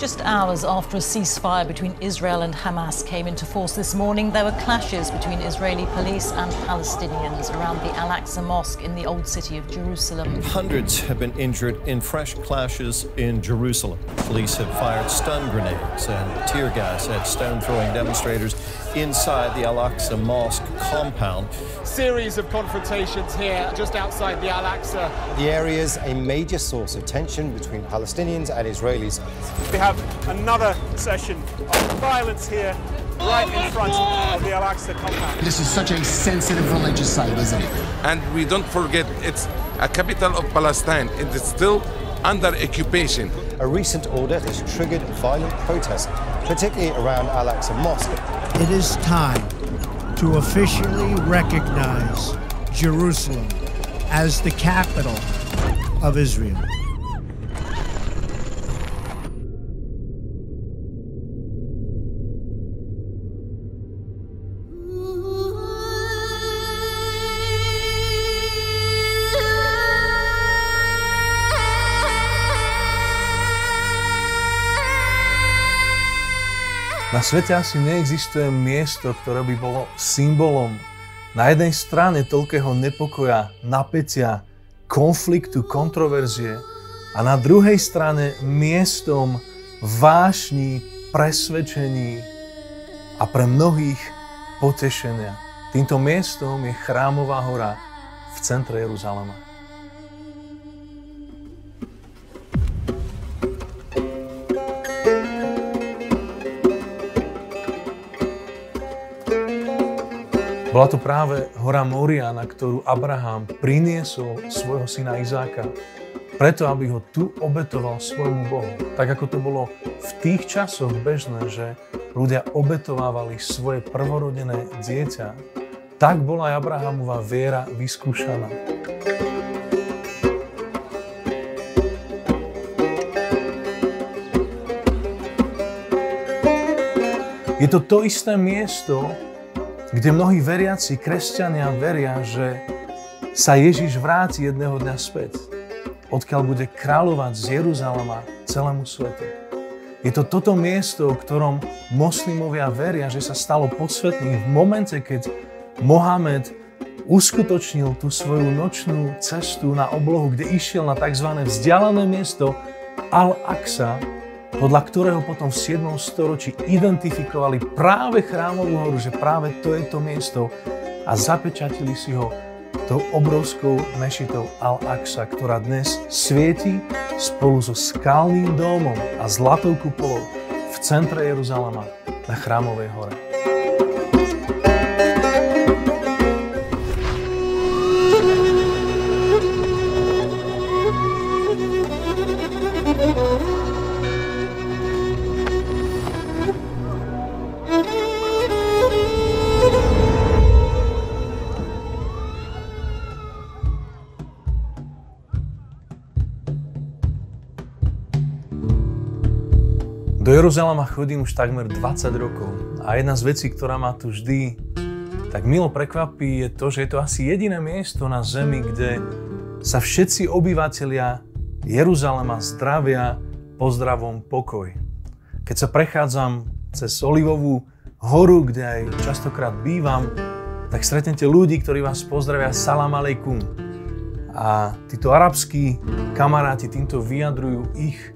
Just hours after a ceasefire between Israel and Hamas came into force this morning, there were clashes between Israeli police and Palestinians around the Al-Aqsa Mosque in the old city of Jerusalem. Hundreds have been injured in fresh clashes in Jerusalem. Police have fired stun grenades and tear gas at stone-throwing demonstrators inside the Al-Aqsa Mosque compound. Series of confrontations here just outside the Al-Aqsa. The area is a major source of tension between Palestinians and Israelis. We have another session of violence here right in front of the Al-Aqsa compound. This is such a sensitive religious site, isn't it? And we don't forget it's a capital of Palestine. It is still under occupation. A recent order has triggered violent protests, particularly around Al-Aqsa Mosque. It is time to officially recognize Jerusalem as the capital of Israel. Na svete asi neexistuje miesto, ktoré by bolo symbolom na jednej strane toľkého nepokoja, napätia, konfliktu, kontroverzie a na druhej strane miestom vášni, presvedčení a pre mnohých potešenia. Týmto miestom je Chrámová hora v centre Jeruzalema. Bola to práve hora Moria, na ktorú Abraham priniesol svojho syna Izáka, preto aby ho tu obetoval svojmu Bohu. Tak ako to bolo v tých časoch bežné, že ľudia obetovávali svoje prvorodené dieťa, tak bola aj Abrahamova viera vyskúšaná. Je to to isté miesto, kde mnohí veriaci kresťania veria, že sa Ježiš vráti jedného dňa späť, odkiaľ bude kráľovať z Jeruzalema celému svetu. Je to toto miesto, o ktorom moslimovia veria, že sa stalo posvätným v momente, keď Mohamed uskutočnil tú svoju nočnú cestu na oblohu, kde išiel na tzv. Vzdialené miesto Al-Aqsa, podľa ktorého potom v 7. storočí identifikovali práve Chrámovú horu, že práve to je to miesto a zapečatili si ho tou obrovskou mešitou Al-Aqsa, ktorá dnes svieti spolu so skalným domom a zlatou kupolou v centre Jeruzalema na Chrámovej hore. Do Jeruzalema chodím už takmer 20 rokov a jedna z vecí, ktorá ma tu vždy tak milo prekvapí, je to, že je to asi jediné miesto na zemi, kde sa všetci obyvatelia Jeruzalema zdravia pozdravom pokoj. Keď sa prechádzam cez Olivovú horu, kde aj častokrát bývam, tak stretnete ľudí, ktorí vás pozdravia salam aleikum. A títo arabskí kamaráti týmto vyjadrujú ich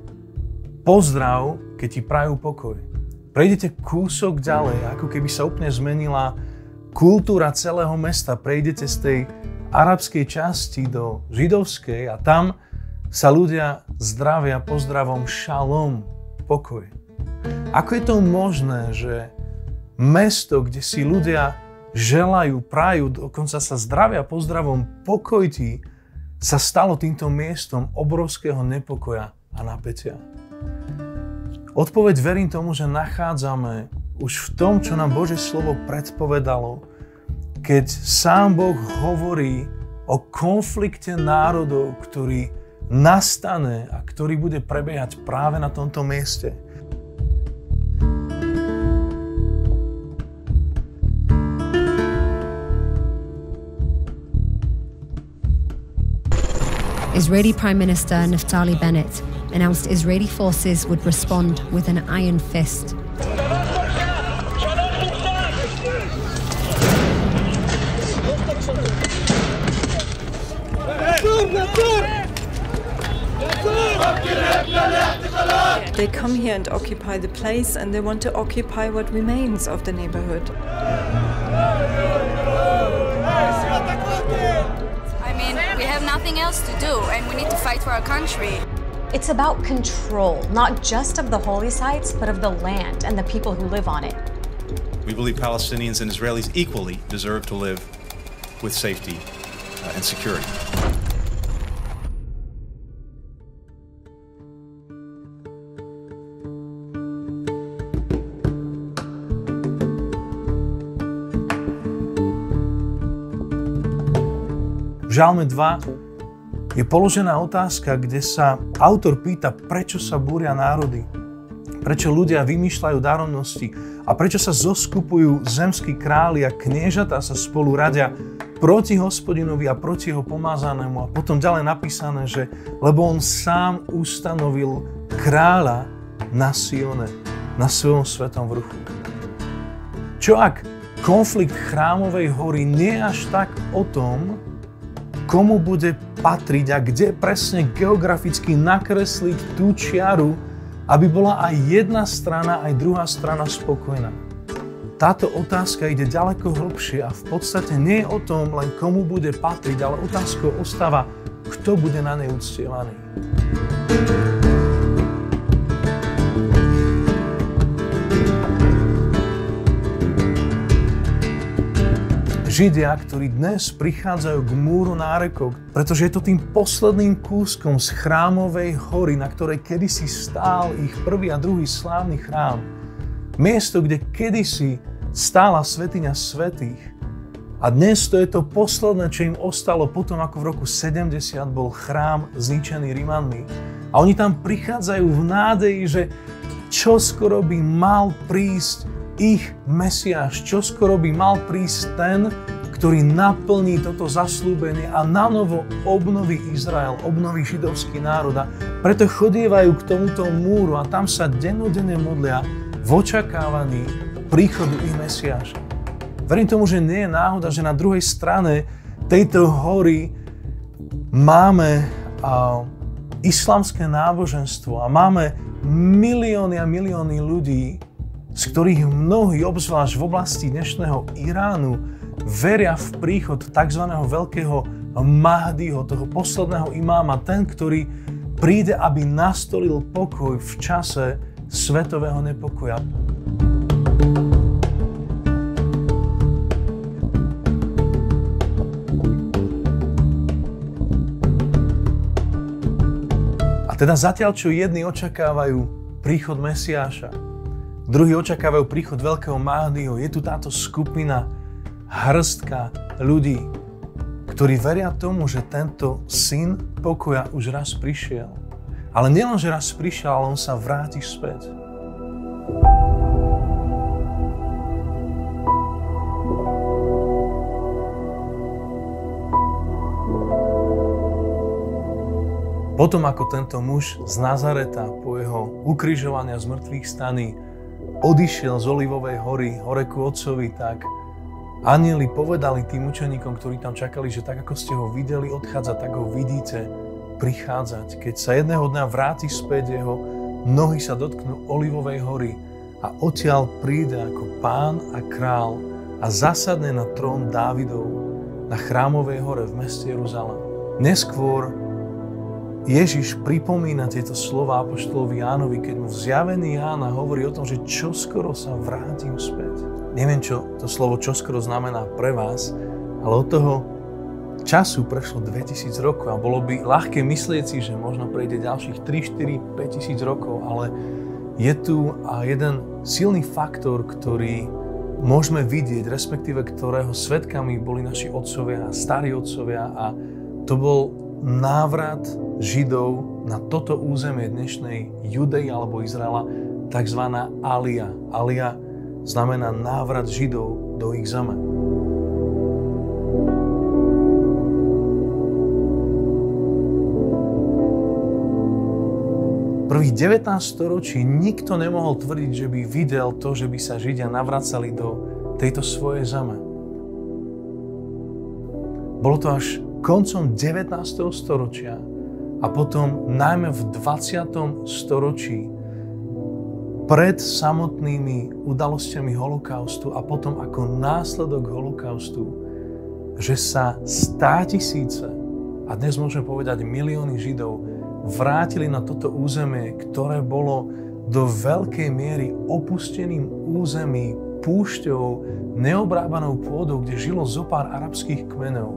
pozdrav, keď ti prajú pokoj. Prejdete kúsok ďalej, ako keby sa úplne zmenila kultúra celého mesta. Prejdete z tej arabskej časti do židovskej a tam sa ľudia zdravia pozdravom šalom, pokoj. Ako je to možné, že mesto, kde si ľudia želajú, prajú, dokonca sa zdravia pozdravom pokoj ti, sa stalo týmto miestom obrovského nepokoja a napätia? Odpoveď verím tomu, že nachádzame už v tom, čo nám Božie slovo predpovedalo, keď sám Boh hovorí o konflikte národov, ktorý nastane a ktorý bude prebiehať práve na tomto mieste. Israeli Prime Minister Naftali Bennett announced Israeli forces would respond with an iron fist. They come here and occupy the place, and they want to occupy what remains of the neighborhood. I mean, we have nothing else to do, and we need to fight for our country. It's about control, not just of the holy sites, but of the land and the people who live on it. We believe Palestinians and Israelis equally deserve to live with safety and security. V Žalme 2 je položená otázka, kde sa autor pýta, prečo sa búria národy, prečo ľudia vymýšľajú dárovnosti a prečo sa zoskupujú zemskí králi a kniežatá sa spolu radia proti Hospodinovi a proti jeho pomázanému. A potom ďalej napísané, že lebo on sám ustanovil kráľa na Sione, na svojom svetom vrchu. Čo ak konflikt Chrámovej hory nie je až tak o tom, komu bude patriť a kde presne geograficky nakresliť tú čiaru, aby bola aj jedna strana, aj druhá strana spokojná. Táto otázka ide ďaleko hlbšie a v podstate nie je o tom len komu bude patriť, ale otázkou ostáva, kto bude na nej uctievaný. Židia, ktorí dnes prichádzajú k múru nárekov, pretože je to tým posledným kúskom z Chrámovej hory, na ktorej kedysi stál ich prvý a druhý slávny chrám. Miesto, kde kedysi stála svätyňa svätých. A dnes to je to posledné, čo im ostalo potom, ako v roku 70 bol chrám zničený Rimanmi. A oni tam prichádzajú v nádeji, že čoskoro by mal prísť ich Mesiáš, čoskoro by mal prísť ten, ktorý naplní toto zasľúbenie a nanovo obnoví Izrael, obnoví židovský národ. A preto chodievajú k tomuto múru a tam sa dennodenne modlia v očakávaní príchodu ich Mesiáša. Verím tomu, že nie je náhoda, že na druhej strane tejto hory máme islamské náboženstvo a máme milióny a milióny ľudí, z ktorých mnohí, obzvlášť v oblasti dnešného Iránu, veria v príchod tzv. Veľkého Mahdiho, toho posledného imáma, ten, ktorý príde, aby nastolil pokoj v čase svetového nepokoja. A teda zatiaľ, čo jedni očakávajú príchod Mesiáša, druhí očakávajú príchod Veľkého Mahdiho, je tu táto skupina, hrstka ľudí, ktorí veria tomu, že tento syn pokoja už raz prišiel. Ale nielen, že raz prišiel, ale on sa vráti späť. Potom, ako tento muž z Nazareta po jeho ukrižovaní a z mŕtvych staní odišiel z Olivovej hory, hore ku Otcovi, tak anjeli povedali tým učeníkom, ktorí tam čakali, že tak ako ste ho videli odchádzať, tak ho vidíte prichádzať. Keď sa jedného dňa vráti späť, jeho nohy sa dotknú Olivovej hory a odtiaľ príde ako pán a král a zasadne na trón Dávidov na Chrámovej hore v meste Jeruzalém. Neskôr Ježiš pripomína tieto slova apoštolovi Jánovi, keď mu v zjavení Jána hovorí o tom, že čoskoro sa vrátim späť. Neviem, čo to slovo čoskoro znamená pre vás, ale od toho času prešlo 2000 rokov a bolo by ľahké myslieť si, že možno prejde ďalších 3, 4, 5 tisíc rokov, ale je tu jeden silný faktor, ktorý môžeme vidieť, respektíve ktorého svedkami boli naši otcovia a starí otcovia, a to bol návrat Židov na toto územie dnešnej Judei alebo Izraela, takzvaná Alia. Alia znamená návrat Židov do ich zeme. Prvých 19 storočí nikto nemohol tvrdiť, že by videl to, že by sa Židia navracali do tejto svojej zeme. Bolo to až koncom 19. storočia a potom najmä v 20. storočí pred samotnými udalosťami holokaustu a potom ako následok holokaustu, že sa 100 000, a dnes môžeme povedať milióny Židov, vrátili na toto územie, ktoré bolo do veľkej miery opusteným území, púšťou, neobrábanou pôdou, kde žilo zopár arabských kmeňov.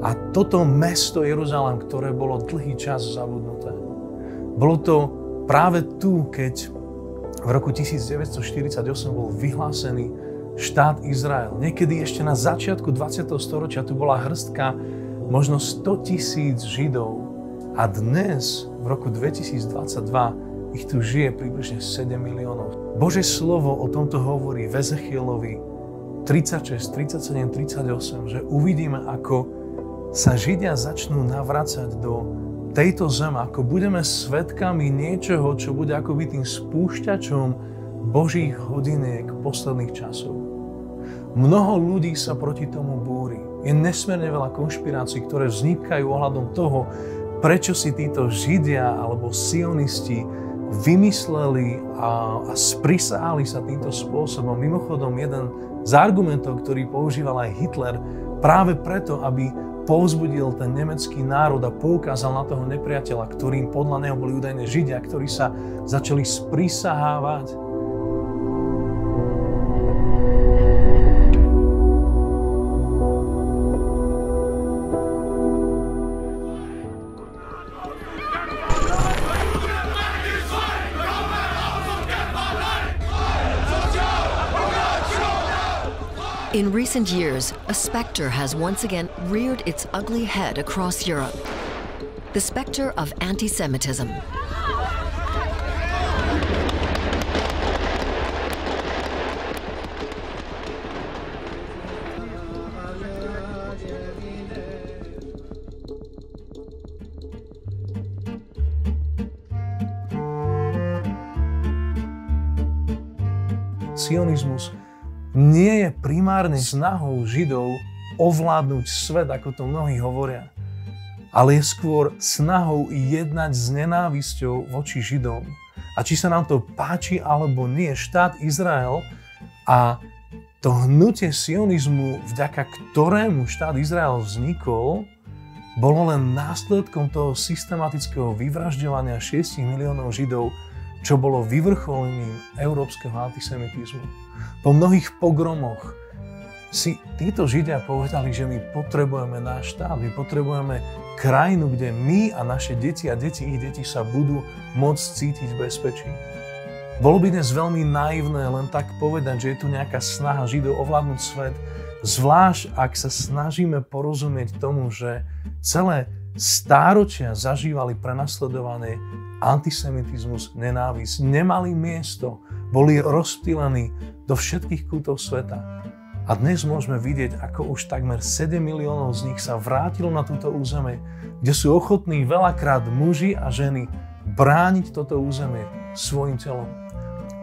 A toto mesto Jeruzalém, ktoré bolo dlhý čas zabudnuté. Bolo to práve tu, keď v roku 1948 bol vyhlásený štát Izrael. Niekedy ešte na začiatku 20. storočia tu bola hrstka možno 100 000 Židov. A dnes, v roku 2022, ich tu žije približne 7 miliónov. Božie slovo o tomto hovorí v Ezechielovi 36, 37, 38, že uvidíme, ako sa Židia začnú navracať do tejto zeme, ako budeme svedkami niečoho, čo bude akoby tým spúšťačom Božích hodiniek posledných časov. Mnoho ľudí sa proti tomu búri. Je nesmierne veľa konšpirácií, ktoré vznikajú ohľadom toho, prečo si títo Židia alebo sionisti vymysleli a sprisahali sa týmto spôsobom. Mimochodom, jeden z argumentov, ktorý používal aj Hitler, práve preto, aby povzbudil ten nemecký národ a poukázal na toho nepriateľa, ktorým podľa neho boli údajne Židia, ktorí sa začali sprisahávať. In recent years, a specter has once again reared its ugly head across Europe. The specter of anti-Semitism. Sionizmus nie je primárne snahou Židov ovládnuť svet, ako to mnohí hovoria, ale je skôr snahou jednať s nenávisťou voči Židom. A či sa nám to páči alebo nie, štát Izrael a to hnutie sionizmu, vďaka ktorému štát Izrael vznikol, bolo len následkom toho systematického vyvražďovania 6 miliónov Židov, čo bolo vyvrcholením európskeho antisemitizmu. Po mnohých pogromoch si títo Židia povedali, že my potrebujeme náš štát, my potrebujeme krajinu, kde my a naše deti a deti ich detí sa budú môcť cítiť v bezpečí. Bolo by dnes veľmi naivné len tak povedať, že je tu nejaká snaha Židov ovládnuť svet, zvlášť ak sa snažíme porozumieť tomu, že celé stáročia zažívali prenasledované antisemitizmus, nenávisť, nemali miesto, boli rozptýlení do všetkých kútov sveta. A dnes môžeme vidieť, ako už takmer 7 miliónov z nich sa vrátilo na túto územie, kde sú ochotní veľakrát muži a ženy brániť toto územie svojim telom.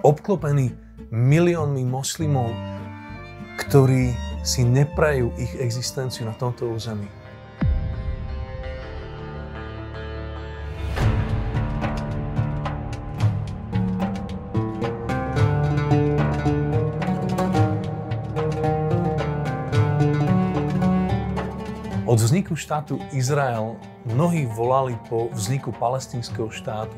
Obklopení miliónmi moslimov, ktorí si neprajú ich existenciu na tomto území. Od vzniku štátu Izrael mnohí volali po vzniku palestínskeho štátu.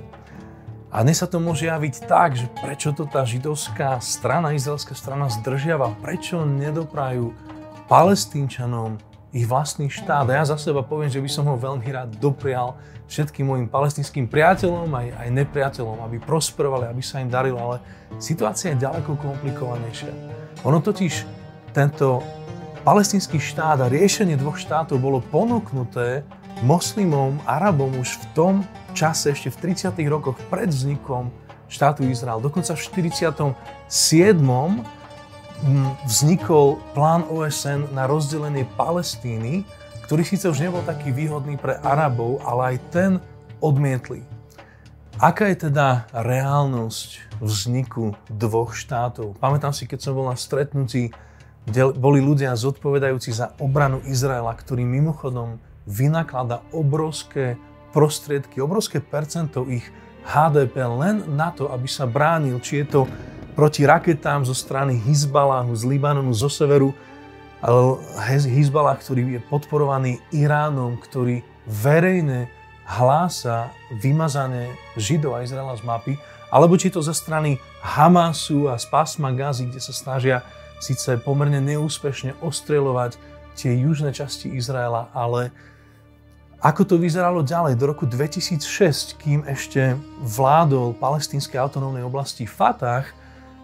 A dnes sa to môže javiť tak, že prečo to tá židovská strana, izraelská strana zdržiava, prečo nedoprajú Palestínčanom ich vlastný štát. A ja za seba poviem, že by som ho veľmi rád doprial všetkým mojim palestínskym priateľom aj nepriateľom, aby prosperovali, aby sa im darilo, ale situácia je ďaleko komplikovanejšia. Ono totiž tento palestínsky štát a riešenie dvoch štátov bolo ponúknuté moslimom, Arabom už v tom čase, ešte v 30. rokoch pred vznikom štátu Izrael. Dokonca v 47. vznikol plán OSN na rozdelenie Palestíny, ktorý síce už nebol taký výhodný pre Arabov, ale aj ten odmietli. Aká je teda reálnosť vzniku dvoch štátov? Pamätám si, keď som bol na stretnutí, kde boli ľudia zodpovedajúci za obranu Izraela, ktorý mimochodom vynakladá obrovské prostriedky, obrovské percento ich HDP len na to, aby sa bránil, či je to proti raketám zo strany Hizbaláhu z Libanonu, zo severu, Hizbalah, ktorý je podporovaný Iránom, ktorý verejne hlása vymazanie Židov a Izraela z mapy, alebo či to zo strany Hamasu a z pásma Gazy, kde sa snažia síce pomerne neúspešne ostreľovať tie južné časti Izraela, ale ako to vyzeralo ďalej do roku 2006, kým ešte vládol palestínskej autonómnej oblasti Fatah,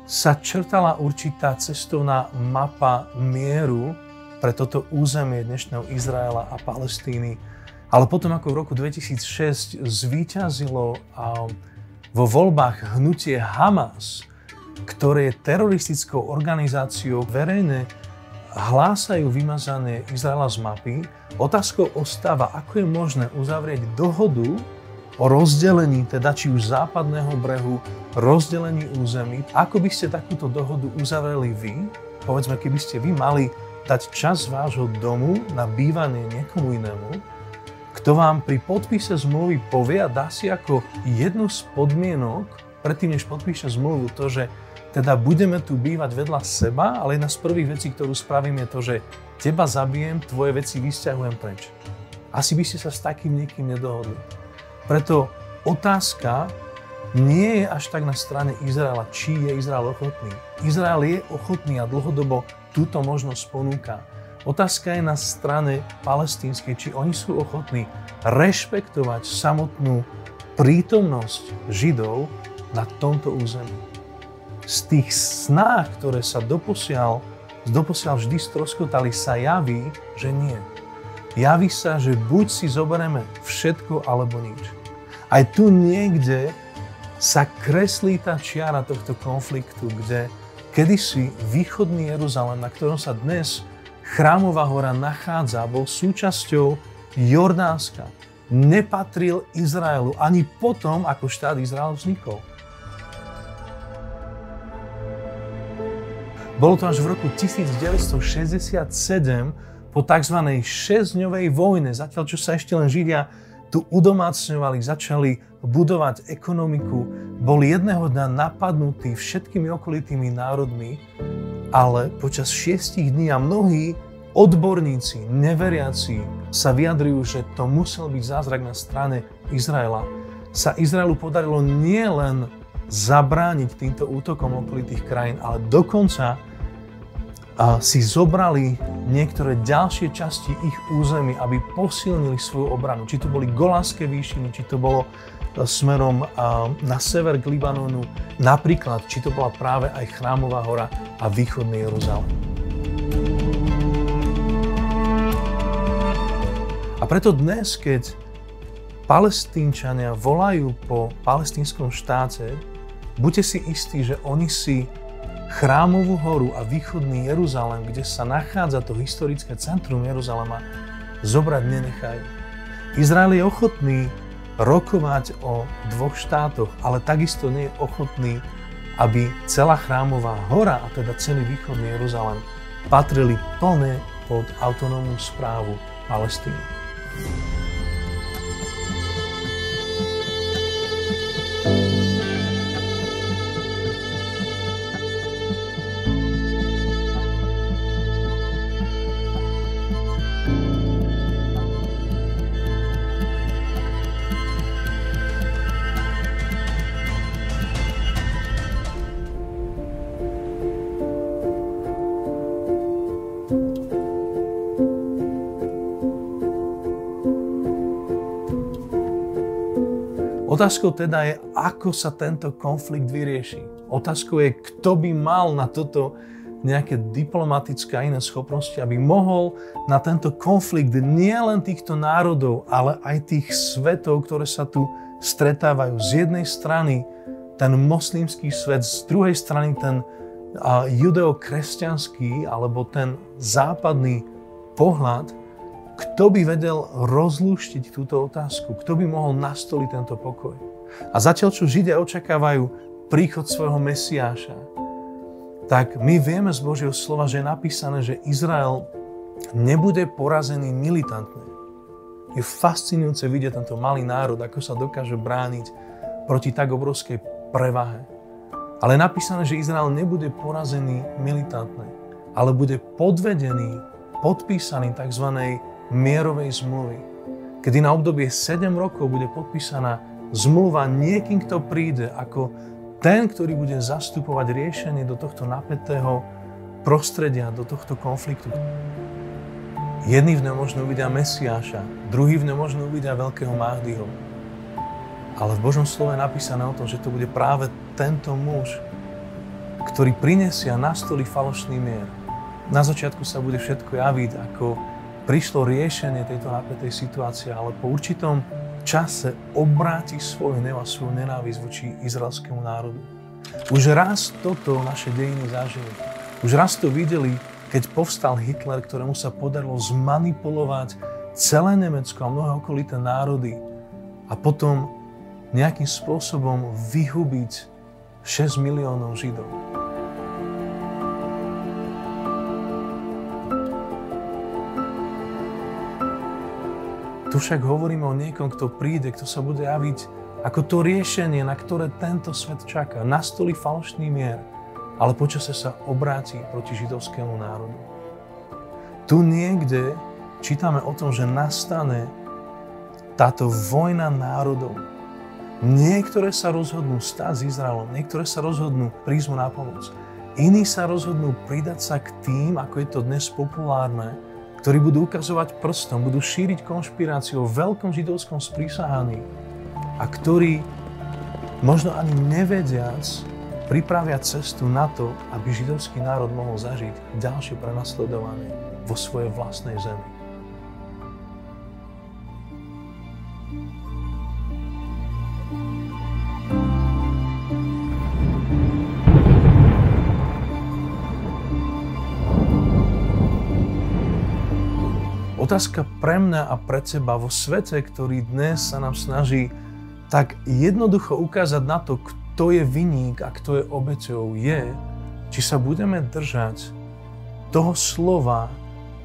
sa črtala určitá cestovná mapa mieru pre toto územie dnešného Izraela a Palestíny. Ale potom, ako v roku 2006 zvíťazilo vo voľbách hnutie Hamas, ktoré je teroristickou organizáciou, verejne hlásajú vymazanie Izraela z mapy, otázkou ostáva, ako je možné uzavrieť dohodu o rozdelení, teda či už západného brehu, rozdelení území. Ako by ste takúto dohodu uzavreli vy? Povedzme, keby ste vy mali dať čas vášho domu na bývanie niekomu inému, kto vám pri podpise zmluvy povie a dá si ako jednu z podmienok, predtým než podpíše zmluvu, to, že teda budeme tu bývať vedľa seba, ale jedna z prvých vecí, ktorú spravím, je to, že teba zabijem, tvoje veci vysťahujem preč. Asi by ste sa s takým niekým nedohodli. Preto otázka nie je až tak na strane Izraela, či je Izrael ochotný. Izrael je ochotný a dlhodobo túto možnosť ponúka. Otázka je na strane palestínskej, či oni sú ochotní rešpektovať samotnú prítomnosť Židov na tomto území. Z tých snách, ktoré sa doposiaľ vždy stroskotali, sa javí, že nie. Javí sa, že buď si zoberieme všetko, alebo nič. Aj tu niekde sa kreslí tá čiara tohto konfliktu, kde kedysi východný Jeruzalém, na ktorom sa dnes Chrámová hora nachádza, bol súčasťou Jordánska. Nepatril Izraelu ani potom, ako štát Izrael vznikol. Bolo to až v roku 1967 po tzv. 6-dňovej vojne, zatiaľ čo sa ešte len Židia tu udomácňovali, začali budovať ekonomiku, boli jedného dňa napadnutí všetkými okolitými národmi, ale počas 6 dní a mnohí odborníci, neveriaci sa vyjadrujú, že to musel byť zázrak na strane Izraela. Sa Izraelu podarilo nielen zabrániť týmto útokom okolitých krajín, ale dokonca si zobrali niektoré ďalšie časti ich území, aby posilnili svoju obranu. Či to boli Golánske výšiny, či to bolo smerom na sever k Libanonu, napríklad, či to bola práve aj Chrámová hora a východný Jeruzalém. A preto dnes, keď Palestínčania volajú po palestínskom štáte, buďte si istí, že oni si Chrámovú horu a východný Jeruzalém, kde sa nachádza to historické centrum Jeruzalema, zobrať nenechajú. Izrael je ochotný rokovať o dvoch štátoch, ale takisto nie je ochotný, aby celá Chrámová hora, a teda celý východný Jeruzalém, patrili plne pod autonómnu správu Palestíny. Otázkou teda je, ako sa tento konflikt vyrieši. Otázkou je, kto by mal na toto nejaké diplomatické a iné schopnosti, aby mohol na tento konflikt nielen týchto národov, ale aj tých svetov, ktoré sa tu stretávajú. Z jednej strany ten moslimský svet, z druhej strany ten judeo-kresťanský alebo ten západný pohľad. Kto by vedel rozlúštiť túto otázku? Kto by mohol nastoliť tento pokoj? A zatiaľ, čo Židia očakávajú príchod svojho Mesiáša, tak my vieme z Božieho slova, že je napísané, že Izrael nebude porazený militantne. Je fascinujúce vidieť tento malý národ, ako sa dokáže brániť proti tak obrovskej prevahe. Ale je napísané, že Izrael nebude porazený militantne, ale bude podvedený, podpísaný tzv. Mierovej zmluvy, kedy na obdobie 7 rokov bude podpísaná zmluva niekým, kto príde ako ten, ktorý bude zastupovať riešenie do tohto napätého prostredia, do tohto konfliktu. Jedni v ňom možno uvidia Mesiáša, druhí v ňom možno uvidia veľkého Mahdiho. Ale v Božom slove je napísané o tom, že to bude práve tento muž, ktorý prinesie a nastolí falošný mier. Na začiatku sa bude všetko javiť, ako prišlo riešenie tejto napätej situácie, ale po určitom čase obráti svoj hnev a svoju nenávisť voči izraelskému národu. Už raz toto naše dejiny zažili. Už raz to videli, keď povstal Hitler, ktorému sa podarilo zmanipulovať celé Nemecko a mnohé okolité národy a potom nejakým spôsobom vyhubiť 6 miliónov Židov. Tu však hovoríme o niekom, kto príde, kto sa bude javiť ako to riešenie, na ktoré tento svet čaká. Nastolí falošný mier, ale počase sa obráti proti židovskému národu. Tu niekde čítame o tom, že nastane táto vojna národov. Niektoré sa rozhodnú stať s Izraelom, niektoré sa rozhodnú prísť mu na pomoc. Iní sa rozhodnú pridať sa k tým, ako je to dnes populárne, ktorí budú ukazovať prstom, budú šíriť konšpiráciu o veľkom židovskom sprísahaní a ktorí, možno ani nevediac, pripravia cestu na to, aby židovský národ mohol zažiť ďalšie prenasledovanie vo svojej vlastnej zemi. Otázka pre mňa a pre teba vo svete, ktorý dnes sa nám snaží tak jednoducho ukázať na to, kto je vinník a kto je obeťou, je, či sa budeme držať toho slova,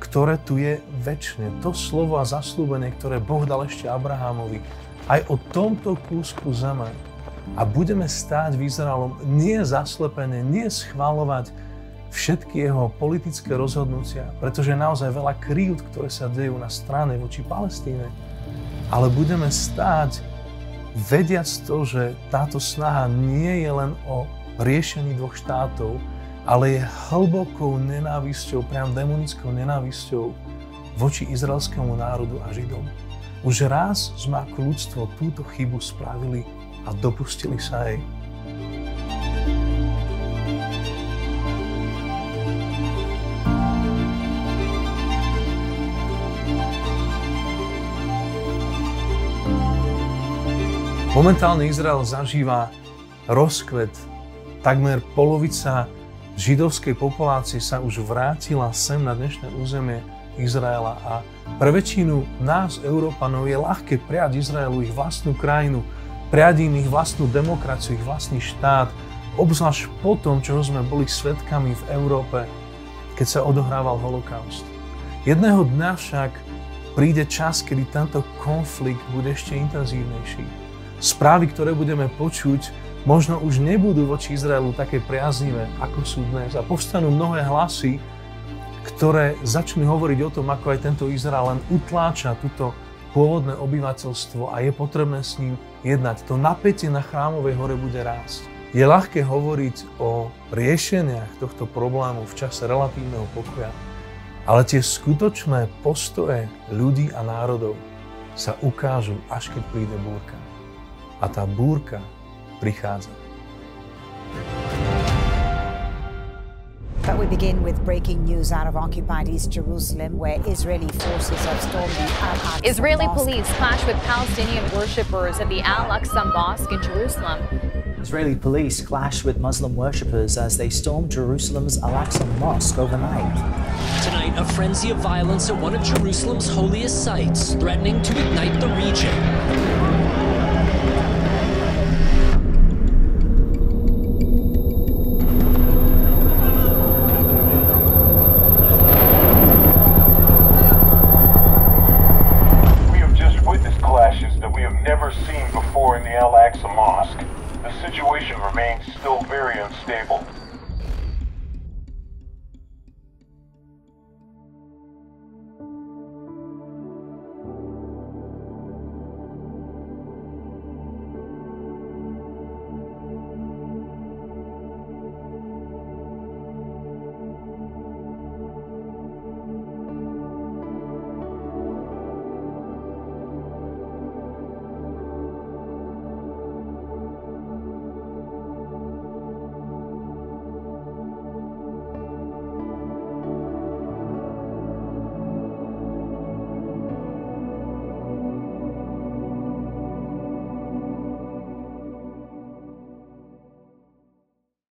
ktoré tu je večne. To slovo a zasľúbenie, ktoré Boh dal ešte Abrahamovi aj o tomto kúsku zeme. A budeme stáť v Izraelom nie zaslepene, nie schvaľovať všetky jeho politické rozhodnutia, pretože je naozaj veľa krívd, ktoré sa dejú na strane voči Palestíne. Ale budeme stáť vediac to, že táto snaha nie je len o riešení dvoch štátov, ale je hlbokou nenávisťou, priam demonickou nenávisťou voči izraelskému národu a Židom. Už raz sme ako ľudstvo túto chybu spravili a dopustili sa jej. Momentálne Izrael zažíva rozkvet. Takmer polovica židovskej populácie sa už vrátila sem na dnešné územie Izraela a pre väčšinu nás, Európanov, je ľahké prijať Izraelu ich vlastnú krajinu, prijať im ich vlastnú demokraciu, ich vlastný štát, obzvlášť po tom, čo sme boli svedkami v Európe, keď sa odohrával holokaust. Jedného dňa však príde čas, kedy tento konflikt bude ešte intenzívnejší. Správy, ktoré budeme počuť, možno už nebudú voči Izraelu také priaznivé, ako sú dnes. A povstanú mnohé hlasy, ktoré začnú hovoriť o tom, ako aj tento Izrael len utláča túto pôvodné obyvateľstvo a je potrebné s ním jednať. To napätie na Chrámovej hore bude rásť. Je ľahké hovoriť o riešeniach tohto problému v čase relatívneho pokoja, ale tie skutočné postoje ľudí a národov sa ukážu, až keď príde búrka. A tá búrka prichádza. But we begin with breaking news out of occupied East Jerusalem, where Israeli forces have stormed the Al-Aqsa Israeli Mosque. police clash with Palestinian worshippers at the Al-Aqsa Mosque in Jerusalem. Israeli police clashed with Muslim worshippers as they stormed Jerusalem's Al-Aqsa Mosque overnight. Tonight, a frenzy of violence at one of Jerusalem's holiest sites, threatening to ignite the region.